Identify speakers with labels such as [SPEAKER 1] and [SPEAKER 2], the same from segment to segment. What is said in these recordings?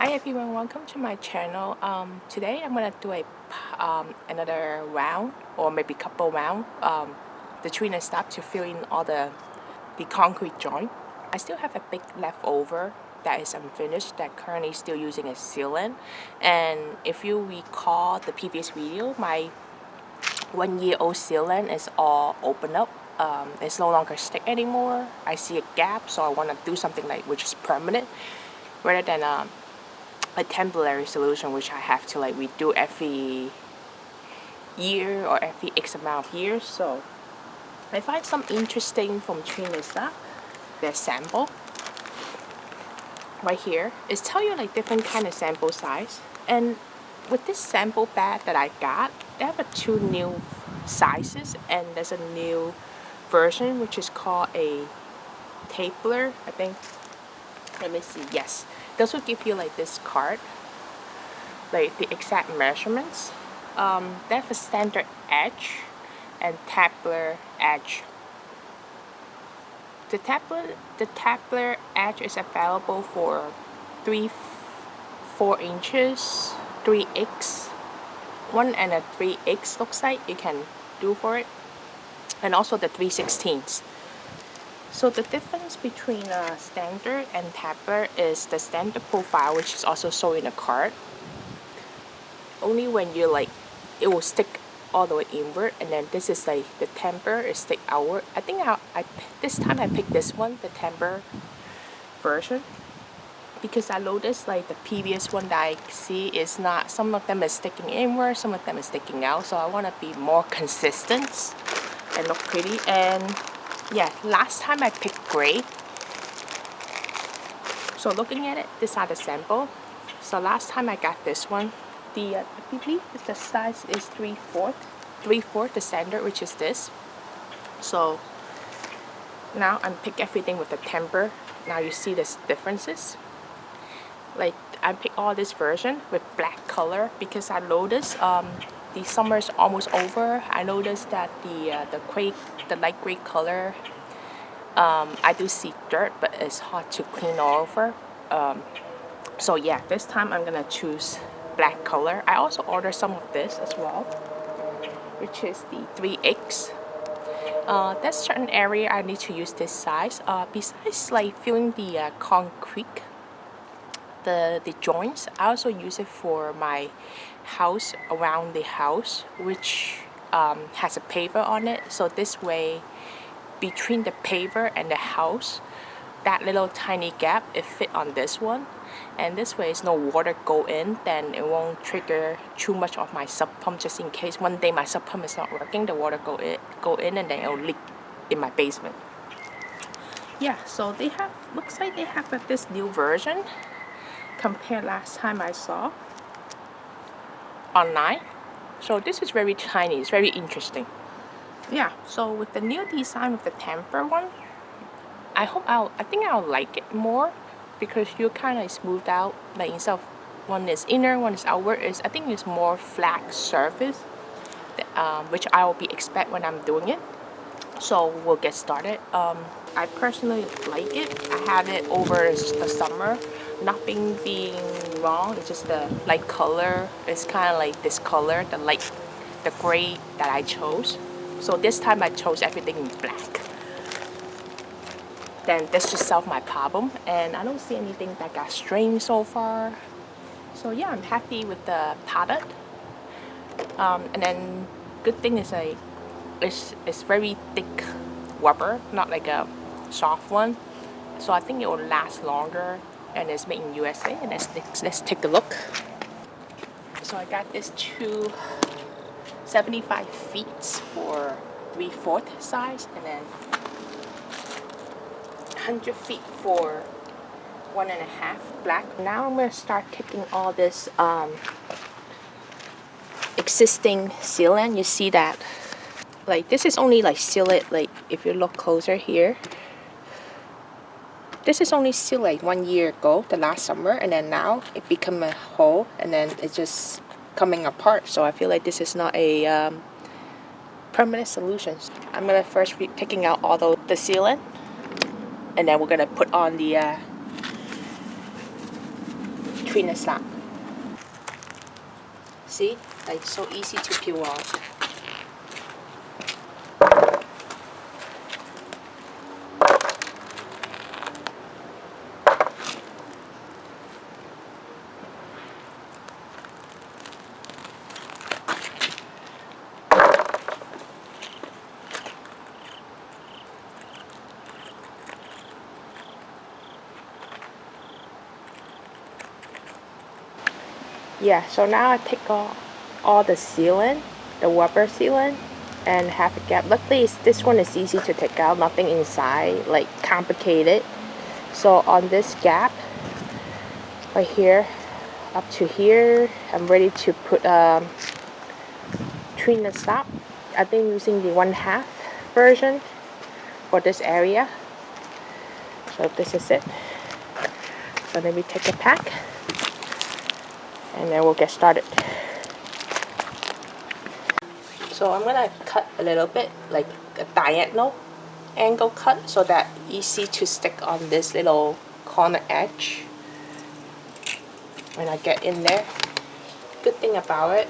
[SPEAKER 1] Hi everyone, welcome to my channel. Today I'm gonna do another round or maybe couple round the Trim-A-Slab to fill in all the concrete joint. I still have a big leftover that is unfinished that currently still using a sealant. And if you recall the previous video, my 1-year-old sealant is all open up. It's no longer stick anymore. I see a gap, so I want to do something like which is permanent rather than a temporary solution which I have to like redo every year or every X amount of years. So I find some interesting from Trim-A-Slab. Their sample right here is tell you like different kind of sample size. And with this sample bag that I got, they have two new sizes, and there's a new version which is called a Tapered, I think. Let me see. Yes, this will give you like this card, like the exact measurements. They have a standard edge and tapered edge. The tapered edge is available for 4 inches, 3x, 1 and a 3x looks like you can do for it, and also the 3/16. So the difference between standard and tapered is the standard profile, which is also shown in the card. Only when you like, it will stick all the way inward, and then this is like the tapered is stick outward. I think this time I picked this one, the tapered version, because I noticed like the previous one that I see is not. Some of them is sticking inward, some of them is sticking out. So I want to be more consistent and look pretty. And yeah, last time I picked gray. So looking at it, these are the sample. So last time I got this one, I believe the size is 3/4, the standard, which is this. So now I'm pick everything with the temper. Now you see the differences. Like I pick all this version with black color because I noticed the summer is almost over. I noticed that the light gray color, I do see dirt, but it's hard to clean over. So yeah, this time I'm gonna choose black color. I also ordered some of this as well, which is the 3x. That's certain area I need to use this size. Besides like filling the concrete, the joints, I also use it for my house, around the house, which has a paver on it. So this way, between the paver and the house, that little tiny gap, it fit on this one, and this way it's no water go in, then it won't trigger too much of my sub pump, just in case one day my sub pump is not working, the water go in and then it'll leak in my basement. Yeah, so they have, looks like they have this new version compared last time I saw online. So this is very tiny, it's very interesting. Yeah, so with the new design with the temper one, I think I'll like it more, because you kind of smoothed out, like instead of one is inner, one is outward. I think it's more flat surface, which I will be expect when I'm doing it. So we'll get started. I personally like it. I have it over the summer. Nothing being wrong. It's just the light color. It's kind of like this color, the gray that I chose. So this time I chose everything in black. Then this just solved my problem, and I don't see anything that got strained so far. So yeah, I'm happy with the product. And then good thing is like it's very thick rubber, not like a soft one. So I think it will last longer, and it's made in USA. And let's take a look. So I got this 75 feet for 3/4 size, and then 100 feet for 1.5 black. Now I'm gonna start taking all this existing sealant. You see that, like this is only like seal it, like if you look closer here, this is only sealed like 1 year ago, the last summer, and then now it become a hole, and then it's just coming apart. So I feel like this is not a permanent solution. I'm gonna first be taking out all the sealant, and then we're gonna put on the Trim-A-Slab. See, like so easy to peel off. Yeah, so now I take off all the sealant, the rubber sealant, and have a gap. Luckily, this one is easy to take out, nothing inside, like complicated. So on this gap, right here, up to here, I'm ready to put Trim-A-Slab. I think using the 1/2 version for this area. So this is it. So let me take a pack, and then we'll get started. So I'm gonna cut a little bit, like a diagonal angle cut, so that easy to stick on this little corner edge when I get in there. Good thing about it,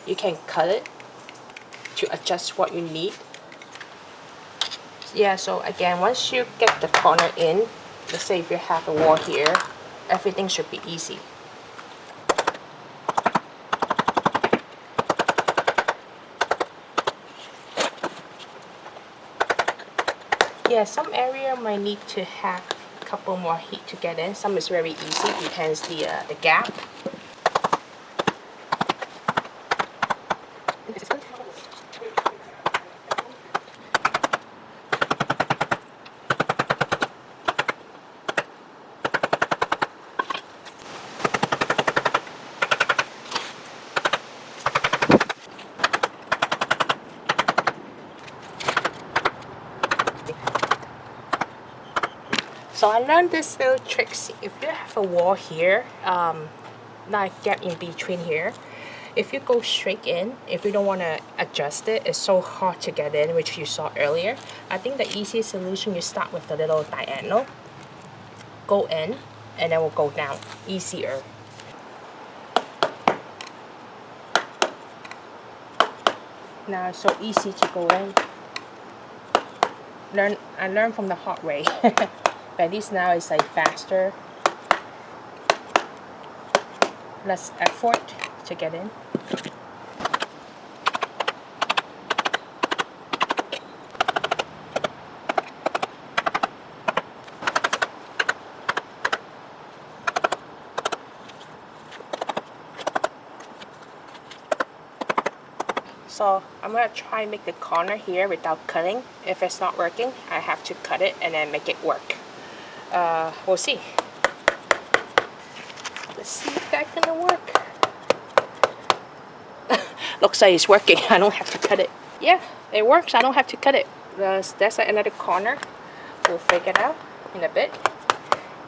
[SPEAKER 1] you can cut it to adjust what you need. Yeah, so again, once you get the corner in, let's say if you have a wall here, everything should be easy. Yeah, some area might need to have a couple more heat to get in. Some is very easy, depends the gap. So I learned this little trick. If you have a wall here, like gap in between here, if you go straight in, if you don't want to adjust it, it's so hard to get in, which you saw earlier. I think the easiest solution, you start with the little diagonal, go in, and then we'll go down, easier. Now it's so easy to go in. I learned from the hard way. But at least now it's like faster, less effort to get in. So I'm gonna try and make the corner here without cutting. If it's not working, I have to cut it and then make it work. We'll see. Let's see if that's gonna work. Looks like it's working. I don't have to cut it. Yeah, it works. I don't have to cut it. That's another corner. We'll figure it out in a bit.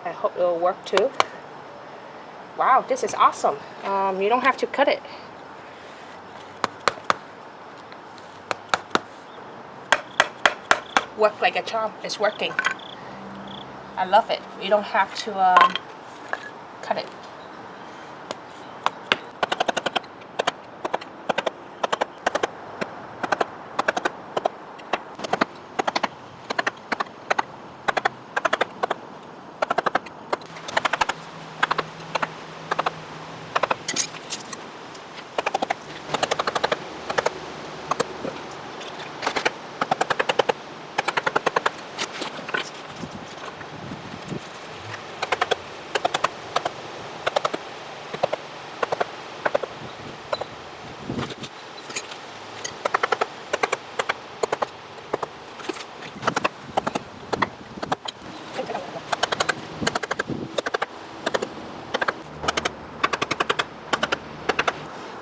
[SPEAKER 1] I hope it will work too. Wow, this is awesome. You don't have to cut it. Work like a charm. It's working. I love it. You don't have to cut it.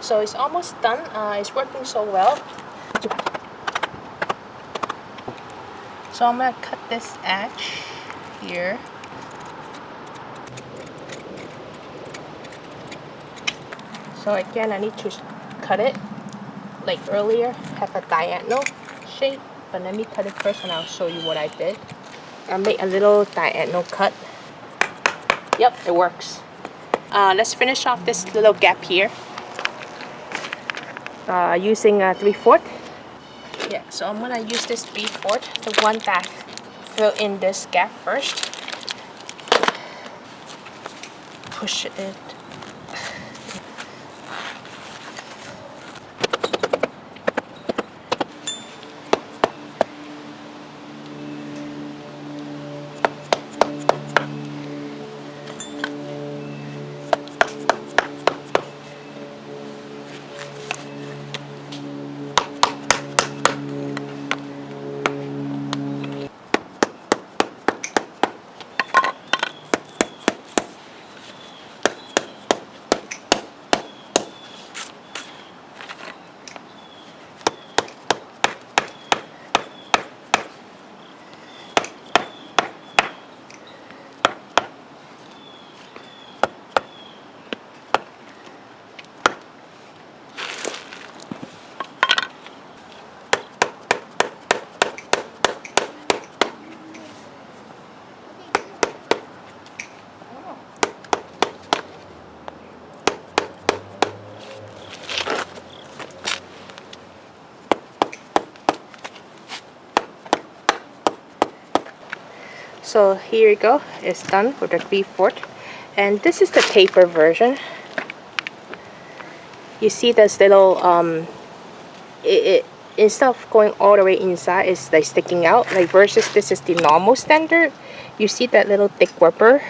[SPEAKER 1] So it's almost done. It's working so well. So I'm gonna cut this edge here. So again, I need to cut it like earlier, have a diagonal shape. But let me cut it first and I'll show you what I did. I made a little diagonal cut. Yep, it works. Let's finish off this little gap here using 3/4. Yeah, so I'm gonna use this 3/4, the one that fill in this gap first. Push it. So here you go, it's done with the 3/4, and this is the taper version. You see this little instead of going all the way inside, it's like sticking out, like versus this is the normal standard. You see that little thick rubber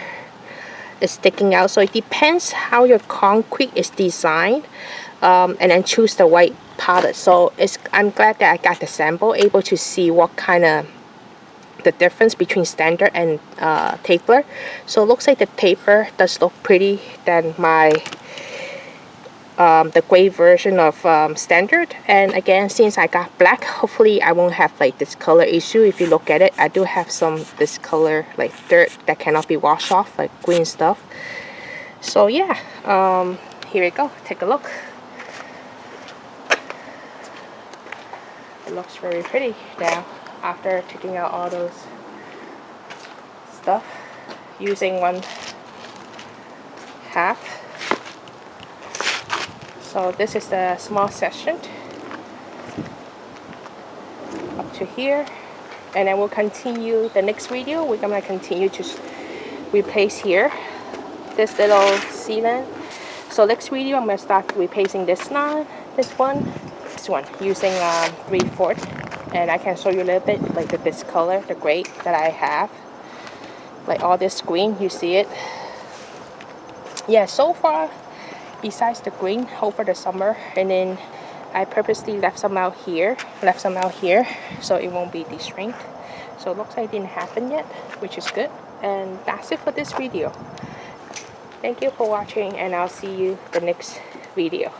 [SPEAKER 1] is sticking out. So it depends how your concrete is designed, and then choose the right powder. So I'm glad that I got the sample, able to see what kind of the difference between standard and taper. So it looks like the taper does look pretty than my the gray version of standard. And again, since I got black, hopefully I won't have like this color issue. If you look at it, I do have some this color like dirt that cannot be washed off, like green stuff. So yeah, here we go, take a look. It looks very pretty now after taking out all those stuff using 1/2. So this is the small section up to here, and then we'll continue the next video. We're gonna continue to replace here this little sealant. So next video I'm gonna start replacing this one using 3/4. And I can show you a little bit like this color, the gray that I have, like all this green, you see it. Yeah, so far besides the green over the summer, and then I purposely left some out here so it won't be de-shrinked. So it looks like it didn't happen yet, which is good. And that's it for this video. Thank you for watching, and I'll see you the next video.